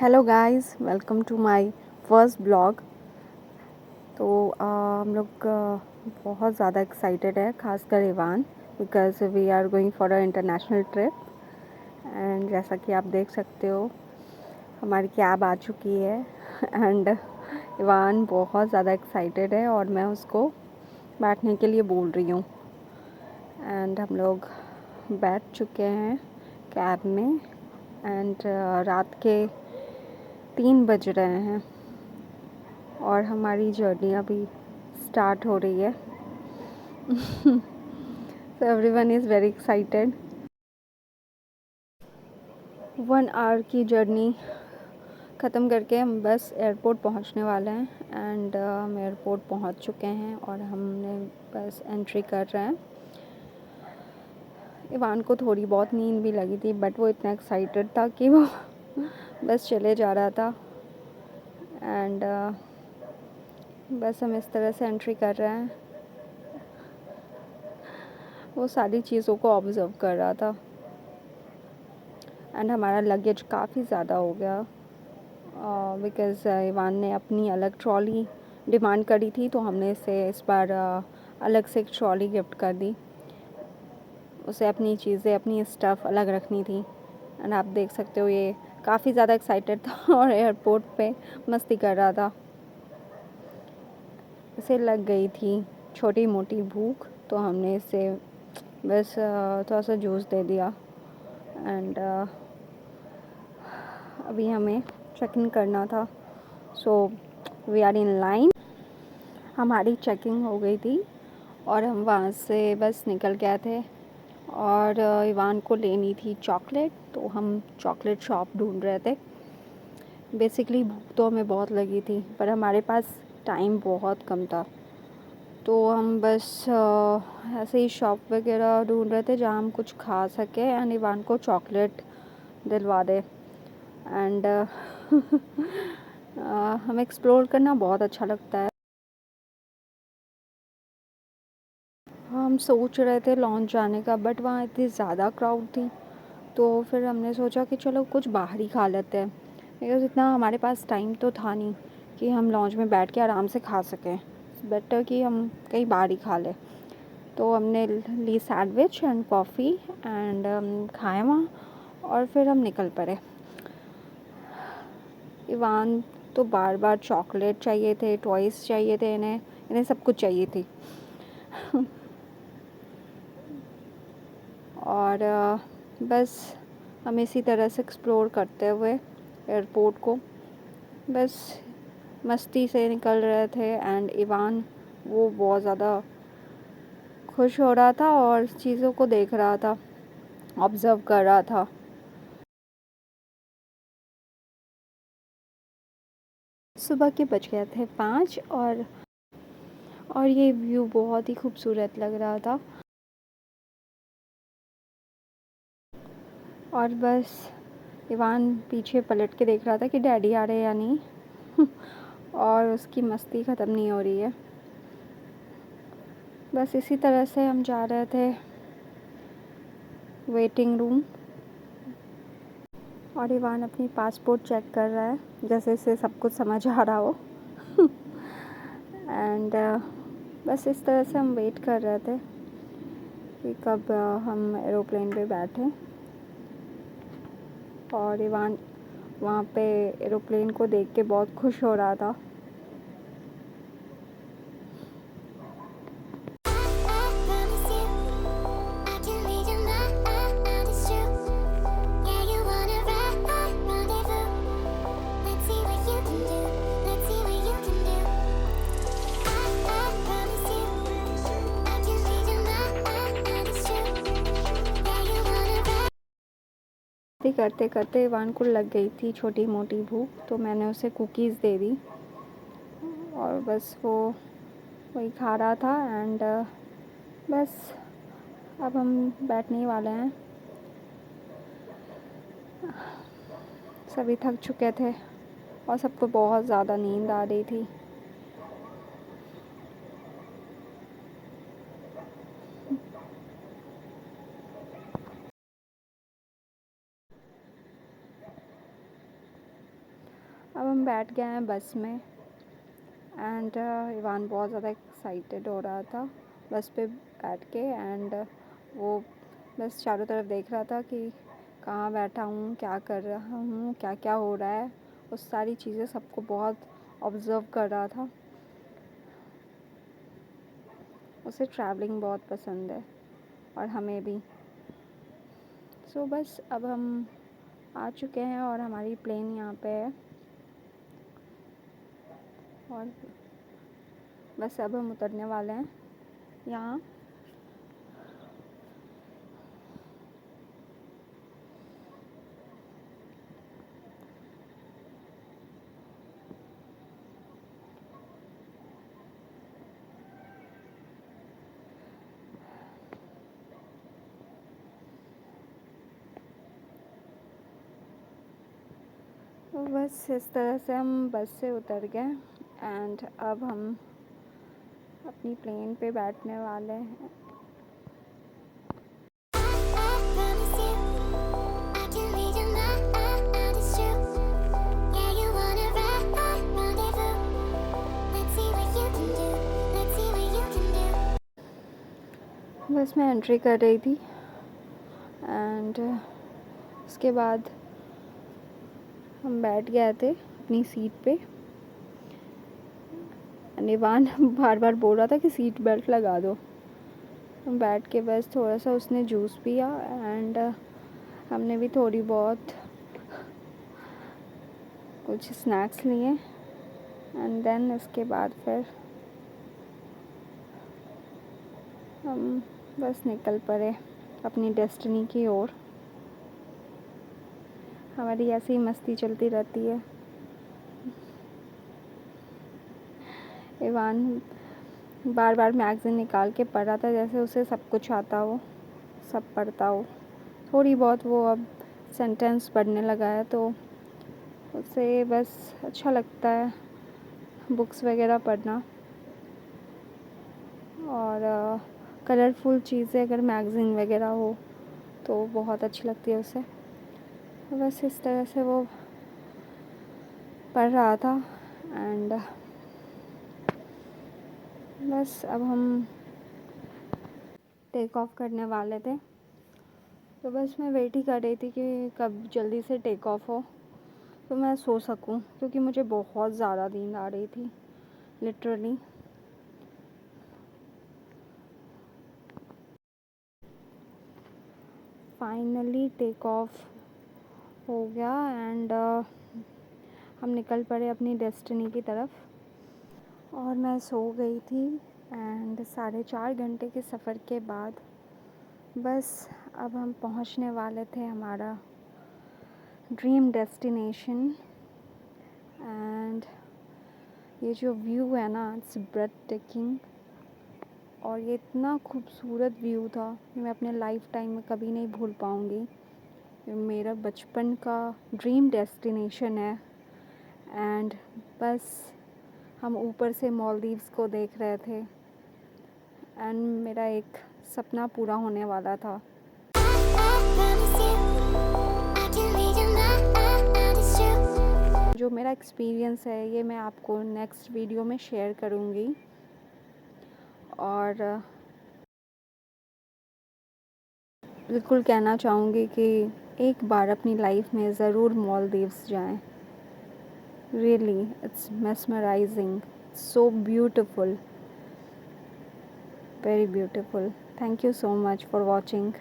Hello guys, welcome to my first blog. तो हम लोग बहुत ज़्यादा एक्साइटेड है, खासकर Ivan, because we are going for a international trip. And जैसा कि आप देख सकते हो, हमारी कैब आ चुकी है एंड इवान बहुत ज़्यादा एक्साइटेड है और मैं उसको बैठने के लिए बोल रही हूँ। एंड हम लोग बैठ चुके हैं कैब में एंड रात के 3 बज रहे हैं और हमारी जर्नी अभी स्टार्ट हो रही है। So everyone is very excited। 1 our की जर्नी ख़त्म करके हम बस एयरपोर्ट पहुंचने वाले हैं एंड हम एयरपोर्ट पहुंच चुके हैं और हमने बस एंट्री कर रहे हैं। इवान को थोड़ी बहुत नींद भी लगी थी, बट वो इतना एक्साइटेड था कि वो बस चले जा रहा था। एंड बस हम इस तरह से एंट्री कर रहे हैं। वो सारी चीज़ों को ऑब्ज़र्व कर रहा था एंड हमारा लगेज काफ़ी ज़्यादा हो गया बिकॉज़ इवान ने अपनी अलग ट्रॉली डिमांड करी थी, तो हमने इसे इस बार अलग से एक ट्रॉली गिफ्ट कर दी। उसे अपनी चीज़ें, अपनी स्टफ़ अलग रखनी थी। एंड आप देख सकते हो ये काफ़ी ज़्यादा एक्साइटेड था और एयरपोर्ट पे मस्ती कर रहा था। इसे लग गई थी छोटी मोटी भूख, तो हमने इसे बस थोड़ा सा जूस दे दिया। एंड अभी हमें चेक इन करना था, so we are in line. हमारी चेकिंग हो गई थी और हम वहाँ से बस निकल गए थे और इवान को लेनी थी चॉकलेट, तो हम चॉकलेट शॉप ढूंढ रहे थे। बेसिकली भूख तो हमें बहुत लगी थी, पर हमारे पास टाइम बहुत कम था, तो हम बस ऐसे ही शॉप वगैरह ढूंढ रहे थे जहाँ हम कुछ खा सके एंड इवान को चॉकलेट दिलवा दे। एंड हमें एक्सप्लोर करना बहुत अच्छा लगता है। हम सोच रहे थे लॉन्च जाने का, बट वहाँ इतनी ज़्यादा क्राउड थी, तो फिर हमने सोचा कि चलो कुछ बाहर ही खा लेते हैं, बिकॉज़ इतना हमारे पास टाइम तो था नहीं कि हम लॉन्च में बैठ के आराम से खा सकें। बेटर कि हम कहीं बाहर ही खा लें। तो हमने ली सैंडविच एंड कॉफ़ी एंड खाए वहाँ और फिर हम निकल पड़े। इवान तो बार बार चॉकलेट चाहिए थे, टॉयज़ चाहिए थे, इन्हें इन्हें सब कुछ चाहिए थी। और बस हम इसी तरह से एक्सप्लोर करते हुए एयरपोर्ट को बस मस्ती से निकल रहे थे। एंड इवान वो बहुत ज़्यादा खुश हो रहा था और चीज़ों को देख रहा था, ऑब्ज़र्व कर रहा था। सुबह के बज गए थे 5 और ये व्यू बहुत ही खूबसूरत लग रहा था। और बस इवान पीछे पलट के देख रहा था कि डैडी आ रहे हैं या नहीं और उसकी मस्ती ख़त्म नहीं हो रही है। बस इसी तरह से हम जा रहे थे वेटिंग रूम और इवान अपनी पासपोर्ट चेक कर रहा है, जैसे इसे सब कुछ समझ आ रहा हो। एंड बस इस तरह से हम वेट कर रहे थे कि कब हम एरोप्लेन पे बैठें। और इवान वहाँ पे एरोप्लेन को देख के बहुत खुश हो रहा था। करते करते इवान को लग गई थी छोटी मोटी भूख, तो मैंने उसे कुकीज़ दे दी और बस वो वही खा रहा था। एंड बस अब हम बैठने ही वाले हैं। सभी थक चुके थे और सबको बहुत ज़्यादा नींद आ रही थी। अब हम बैठ गए हैं बस में एंड इवान बहुत ज़्यादा एक्साइटेड हो रहा था बस पे बैठ के एंड वो बस चारों तरफ देख रहा था कि कहाँ बैठा हूँ, क्या कर रहा हूँ, क्या क्या हो रहा है, उस सारी चीज़ें सबको बहुत ऑब्ज़र्व कर रहा था। उसे ट्रैवलिंग बहुत पसंद है और हमें भी। सो बस अब हम आ चुके हैं और हमारी प्लेन यहाँ पे है और बस अब हम उतरने वाले हैं यहाँ। तो बस इस तरह से हम बस से उतर गए एंड अब हम अपनी प्लेन पे बैठने वाले हैं। बस मैं एंट्री कर रही थी एंड उसके बाद हम बैठ गए थे अपनी सीट पे। निवान बार बार बोल रहा था कि सीट बेल्ट लगा दो। हम बैठ के बस थोड़ा सा उसने जूस पिया एंड हमने भी थोड़ी बहुत कुछ स्नैक्स लिए एंड देन उसके बाद फिर हम बस निकल पड़े अपनी डेस्टिनी की ओर। हमारी ऐसी ही मस्ती चलती रहती है। इवान बार बार मैगज़ीन निकाल के पढ़ रहा था जैसे उसे सब कुछ आता हो, सब पढ़ता हो। थोड़ी बहुत वो अब सेंटेंस पढ़ने लगा है तो उसे बस अच्छा लगता है बुक्स वगैरह पढ़ना और कलरफुल चीज़ें अगर मैगज़ीन वगैरह हो तो बहुत अच्छी लगती है उसे। बस इस तरह से वो पढ़ रहा था एंड बस अब हम टेक ऑफ करने वाले थे तो बस मैं वेट ही कर रही थी कि कब जल्दी से टेक ऑफ हो तो मैं सो सकूं, क्योंकि मुझे बहुत ज़्यादा नींद आ रही थी लिटरली। फाइनली टेक ऑफ हो गया एंड हम निकल पड़े अपनी डेस्टिनी की तरफ और मैं सो गई थी एंड 4.5 घंटे के सफ़र के बाद बस अब हम पहुंचने वाले थे हमारा ड्रीम डेस्टिनेशन। एंड ये जो व्यू है ना, इट्स ब्रेथ टेकिंग और ये इतना खूबसूरत व्यू था मैं अपने लाइफ टाइम में कभी नहीं भूल पाऊँगी। मेरा बचपन का ड्रीम डेस्टिनेशन है एंड बस हम ऊपर से मालदीव्स को देख रहे थे एंड मेरा एक सपना पूरा होने वाला था। जो मेरा एक्सपीरियंस है ये मैं आपको नेक्स्ट वीडियो में शेयर करूँगी और बिल्कुल कहना चाहूँगी कि एक बार अपनी लाइफ में ज़रूर मालदीव्स जाएं। Really it's mesmerizing, so beautiful, very beautiful. Thank you so much for watching.